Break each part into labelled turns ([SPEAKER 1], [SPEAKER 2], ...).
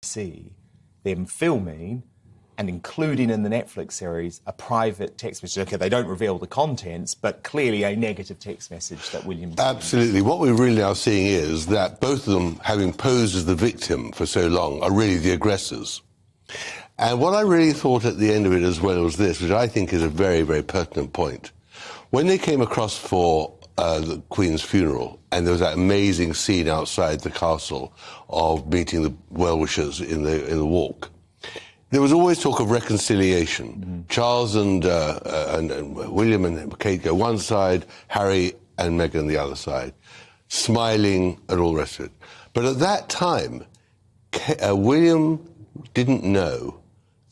[SPEAKER 1] see them filming and including in the Netflix series a private text message. OK, they don't reveal the contents, but clearly a negative text message that William...
[SPEAKER 2] Absolutely. What we're really now seeing is that both of them, having posed as the victim for so long, are really the aggressors. And what I really thought at the end of it as well was this, which I think is a very, very pertinent point. When they came across for the Queen's funeral, and there was that amazing scene outside the castle of meeting the well-wishers in the walk, there was always talk of reconciliation. Mm-hmm. Charles and William and Kate go one side, Harry and Meghan the other side, smiling and all the rest of it. But at that time, William didn't know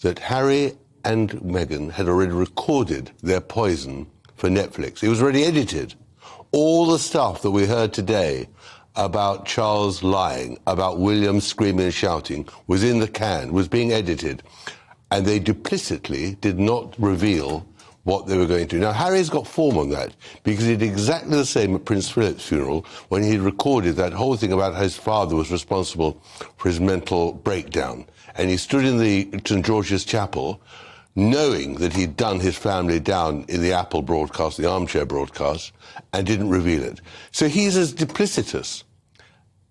[SPEAKER 2] that Harry and Meghan had already recorded their poison for Netflix. It was already edited. All the stuff that we heard today about Charles lying, about William screaming and shouting, was in the can, was being edited. And they duplicitly did not reveal what they were going to do. Now, Harry's got form on that, because he did exactly the same at Prince Philip's funeral when he recorded that whole thing about how his father was responsible for his mental breakdown. And he stood in the St. George's Chapel, knowing that he'd done his family down in the Apple broadcast, the armchair broadcast, and didn't reveal it. So he's as duplicitous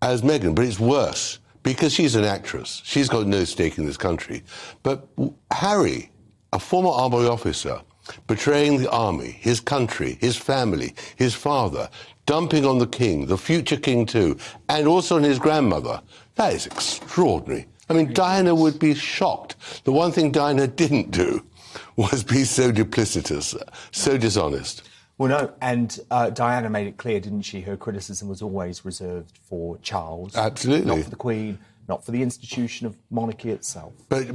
[SPEAKER 2] as Meghan, but it's worse, because she's an actress. She's got no stake in this country. But Harry, a former army officer, betraying the army, his country, his family, his father, dumping on the king, the future king too, and also on his grandmother, that is extraordinary. I mean, Diana would be shocked. The one thing Diana didn't do was be so duplicitous, so dishonest.
[SPEAKER 1] Well, no, and Diana made it clear, didn't she? Her criticism was always reserved for Charles.
[SPEAKER 2] Absolutely.
[SPEAKER 1] Not for the Queen, not for the institution of monarchy itself.
[SPEAKER 2] But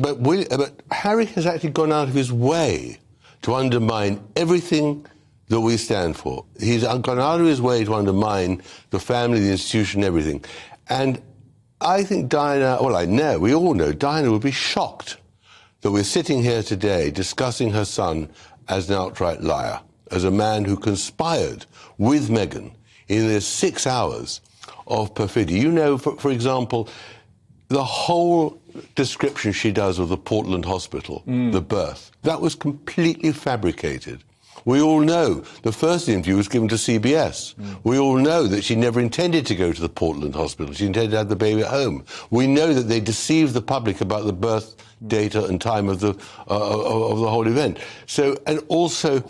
[SPEAKER 2] Harry has actually gone out of his way to undermine everything that we stand for. He's gone out of his way to undermine the family, the institution, everything. And I think Diana, well, I know, we all know, Diana would be shocked that we're sitting here today discussing her son as an outright liar, as a man who conspired with Meghan in the 6 hours of perfidy. You know, for example, the whole description she does of the Portland hospital, the birth, that was completely fabricated. We all know the first interview was given to CBS. We all know that she never intended to go to the Portland hospital. She intended to have the baby at home. We know that they deceived the public about the birth data and time of the whole event. So, and also,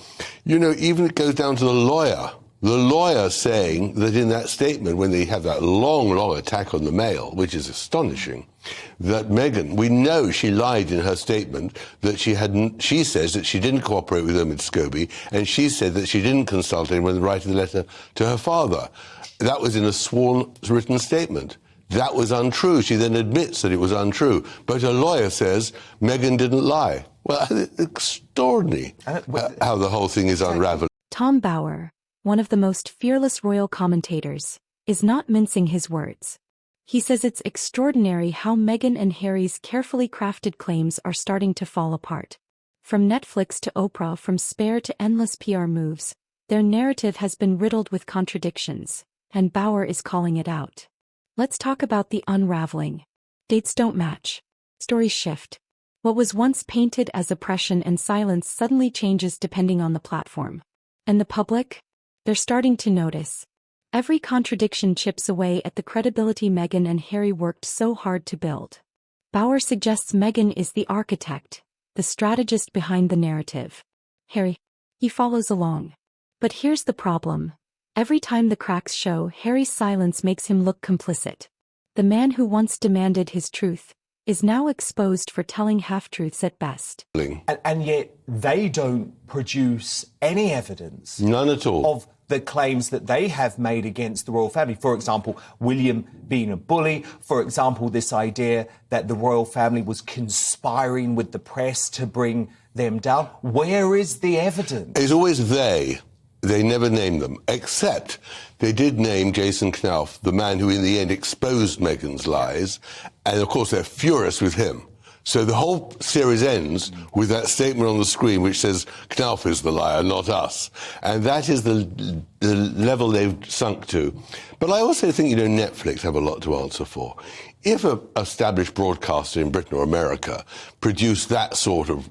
[SPEAKER 2] you know, even it goes down to the lawyer saying that in that statement, when they have that long, long attack on the Mail, which is astonishing, that Meghan, we know she lied in her statement, that she says that she didn't cooperate with Omid Scobie, and she said that she didn't consult anyone when writing the letter to her father. That was in a sworn written statement. That was untrue. She then admits that it was untrue. But her lawyer says Meghan didn't lie. Well, extraordinary how the whole thing is unraveled.
[SPEAKER 3] Tom BOWER, one of the most fearless royal commentators, is not mincing his words. He says it's extraordinary how Meghan and Harry's carefully crafted claims are starting to fall apart. From Netflix to Oprah, from Spare to endless PR moves, their narrative has been riddled with contradictions, and BOWER is calling it out. Let's talk about the unraveling. Dates don't match. Stories shift. What was once painted as oppression and silence suddenly changes depending on the platform. And the public? They're starting to notice. Every contradiction chips away at the credibility Meghan and Harry worked so hard to build. BOWER suggests Meghan is the architect, the strategist behind the narrative. Harry, he follows along. But here's the problem. Every time the cracks show, Harry's silence makes him look complicit. The man who once demanded his truth is now exposed for telling half-truths at best.
[SPEAKER 1] And yet they don't produce any evidence.
[SPEAKER 2] None at all.
[SPEAKER 1] Of the claims that they have made against the royal family. For example, William being a bully. For example, this idea that the royal family was conspiring with the press to bring them down. Where is the evidence?
[SPEAKER 2] It's always they. They never name them, except they did name Jason Knauf, the man who in the end exposed Meghan's lies, and of course they're furious with him. So the whole series ends with that statement on the screen which says Knauf is the liar, not us. And that is the level they've sunk to. But I also think, you know, Netflix have a lot to answer for. if an established broadcaster in Britain or America produced that sort of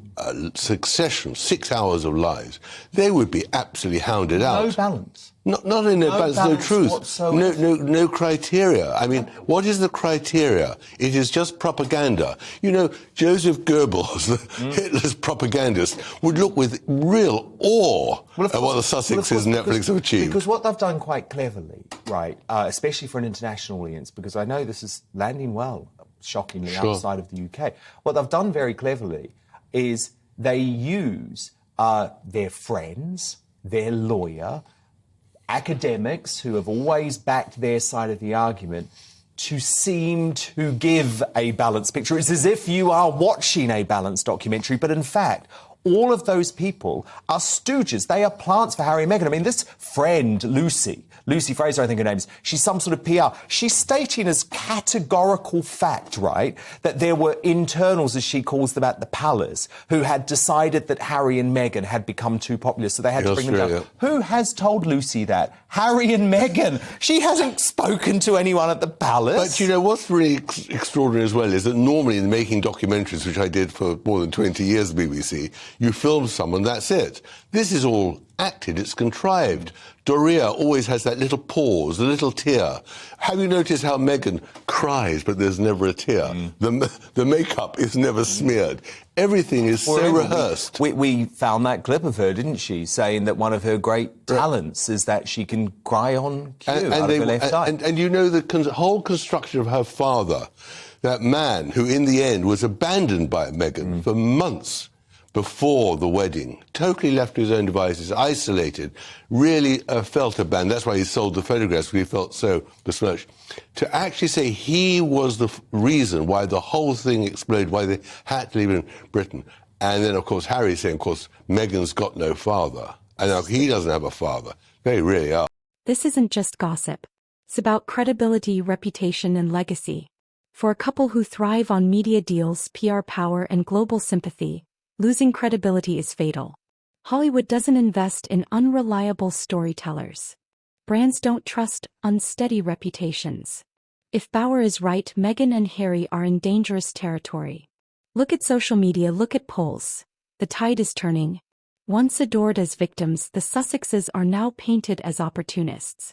[SPEAKER 2] succession, 6 hours of lies, they would be absolutely hounded out.
[SPEAKER 1] No balance.
[SPEAKER 2] Not in no balance, no truth, no criteria. I mean, what is the criteria? It is just propaganda. You know, Joseph Goebbels, Hitler's propagandist, would look with real awe at what the Sussexes and Netflix have achieved.
[SPEAKER 1] Because what they've done quite cleverly, right, especially for an international audience, because I know this is landing well, shockingly, outside of the UK. What they've done very cleverly is they use their friends, their lawyer, academics who have always backed their side of the argument to seem to give a balanced picture. It's as if you are watching a balanced documentary, but in fact, all of those people are stooges. They are plants for Harry and Meghan. I mean, this friend, Lucy Fraser, I think her name is, she's some sort of PR. She's stating as categorical fact, right, that there were internals, as she calls them, at the palace who had decided that Harry and Meghan had become too popular, so they had to bring them down. Who has told Lucy that? Harry and Meghan. She hasn't spoken to anyone at the palace.
[SPEAKER 2] But, you know, what's really extraordinary as well is that normally in making documentaries, which I did for more than 20 years at the BBC, you film someone, that's it. This is all acted, it's contrived. Doria always has that little pause, a little tear. Have you noticed how Meghan cries, but there's never a tear? The makeup is never smeared. Everything is so rehearsed.
[SPEAKER 1] We found that clip of her, didn't she, saying that one of her great talents is that she can cry on cue out of her left eye.
[SPEAKER 2] And you know, the whole construction of her father, that man who in the end was abandoned by Meghan for months before the wedding, totally left to his own devices, isolated, really felt abandoned. That's why he sold the photographs, because he felt so besmirched. To actually say he was the reason why the whole thing exploded, why they had to leave in Britain. And then, of course, Harry saying, of course, Meghan's got no father. And now he doesn't have a father. They really are.
[SPEAKER 3] This isn't just gossip. It's about credibility, reputation, and legacy. For a couple who thrive on media deals, PR power, and global sympathy, losing credibility is fatal. Hollywood doesn't invest in unreliable storytellers. Brands don't trust unsteady reputations. If BOWER is right, Meghan and Harry are in dangerous territory. Look at social media, look at polls. The tide is turning. Once adored as victims, the Sussexes are now painted as opportunists.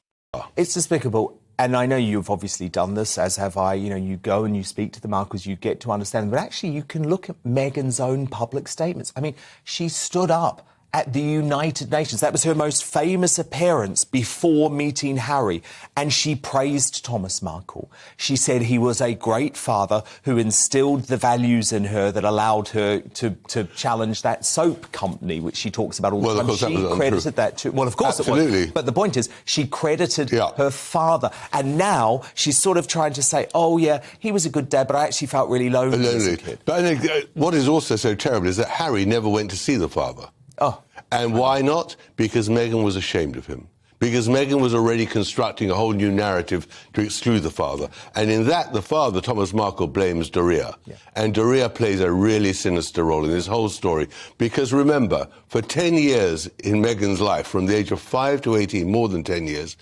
[SPEAKER 1] It's despicable. And I know you've obviously done this, as have I. You know, you go and you speak to the Markles, you get to understand them. But actually, you can look at Meghan's own public statements. I mean, she stood up at the United Nations. That was her most famous appearance before meeting Harry. And she praised Thomas Markle. She said he was a great father who instilled the values in her that allowed her to challenge that soap company, which she talks about all the time. She credited that to... Well, of course it was. But the point is, she credited her father. And now she's sort of trying to say, oh, yeah, he was a good dad, but I actually felt really lonely as a kid.
[SPEAKER 2] But I think what is also so terrible is that Harry never went to see the father.
[SPEAKER 1] Oh.
[SPEAKER 2] And why not? Because Meghan was ashamed of him. Because Meghan was already constructing a whole new narrative to exclude the father. And in that, the father, Thomas Markle, blames Doria. Yeah. And Doria plays a really sinister role in this whole story. Because remember, for 10 years in Meghan's life, from the age of 5 to 18, more than 10 years,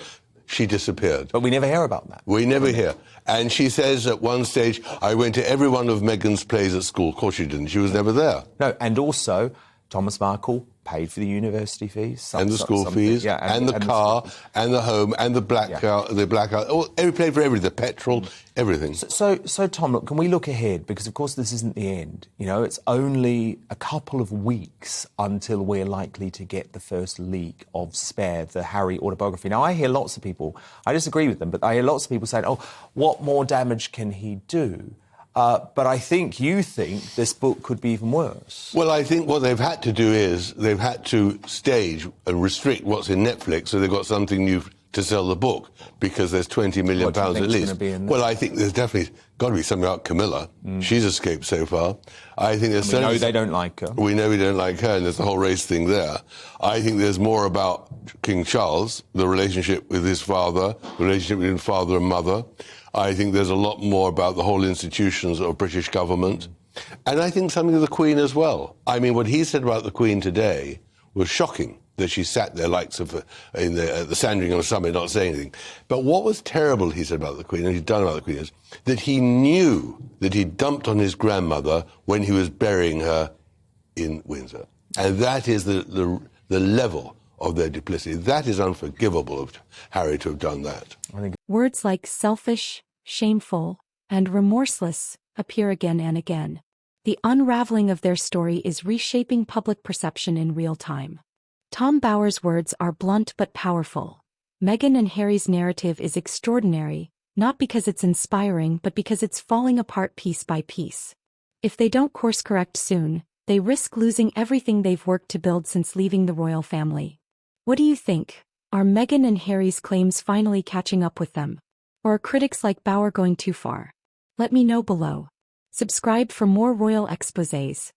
[SPEAKER 2] she disappeared.
[SPEAKER 1] But we never hear about that.
[SPEAKER 2] We never hear. And she says at one stage, I went to every one of Meghan's plays at school. Of course she didn't. She was never there.
[SPEAKER 1] No, and also, Thomas Markle paid for the university fees.
[SPEAKER 2] And the school fees, and the car, and the home, and the blackout, he paid for everything, the petrol, everything.
[SPEAKER 1] So, Tom, look, can we look ahead? Because, of course, this isn't the end. You know, it's only a couple of weeks until we're likely to get the first leak of Spare, the Harry autobiography. Now, I hear lots of people, I disagree with them, but I hear lots of people saying, oh, what more damage can he do? But I think you think this book could be even worse.
[SPEAKER 2] Well, I think what they've had to do is they've had to stage and restrict what's in Netflix so they've got something new to sell the book, because there's £20 million at least. Well, I think there's definitely got to be something about Camilla. She's escaped so far. I think there's...
[SPEAKER 1] We know they don't like her.
[SPEAKER 2] We know we don't like her, and there's the whole race thing there. I think there's more about King Charles, the relationship with his father, the relationship between father and mother. I think there's a lot more about the whole institutions of British government. And I think something of the Queen as well. I mean, what he said about the Queen today was shocking. that she sat there like at the Sandringham Summit not saying anything. But what was terrible, he said about the Queen, and he'd done about the Queen, is that he knew that he dumped on his grandmother when he was burying her in Windsor. And that is the level of their duplicity. That is unforgivable of Harry to have done that.
[SPEAKER 3] Words like selfish, shameful, and remorseless appear again and again. The unraveling of their story is reshaping public perception in real time. Tom Bower's words are blunt but powerful. Meghan and Harry's narrative is extraordinary, not because it's inspiring but because it's falling apart piece by piece. If they don't course correct soon, they risk losing everything they've worked to build since leaving the royal family. What do you think? Are Meghan and Harry's claims finally catching up with them? Or are critics like Bower going too far? Let me know below. Subscribe for more royal exposés.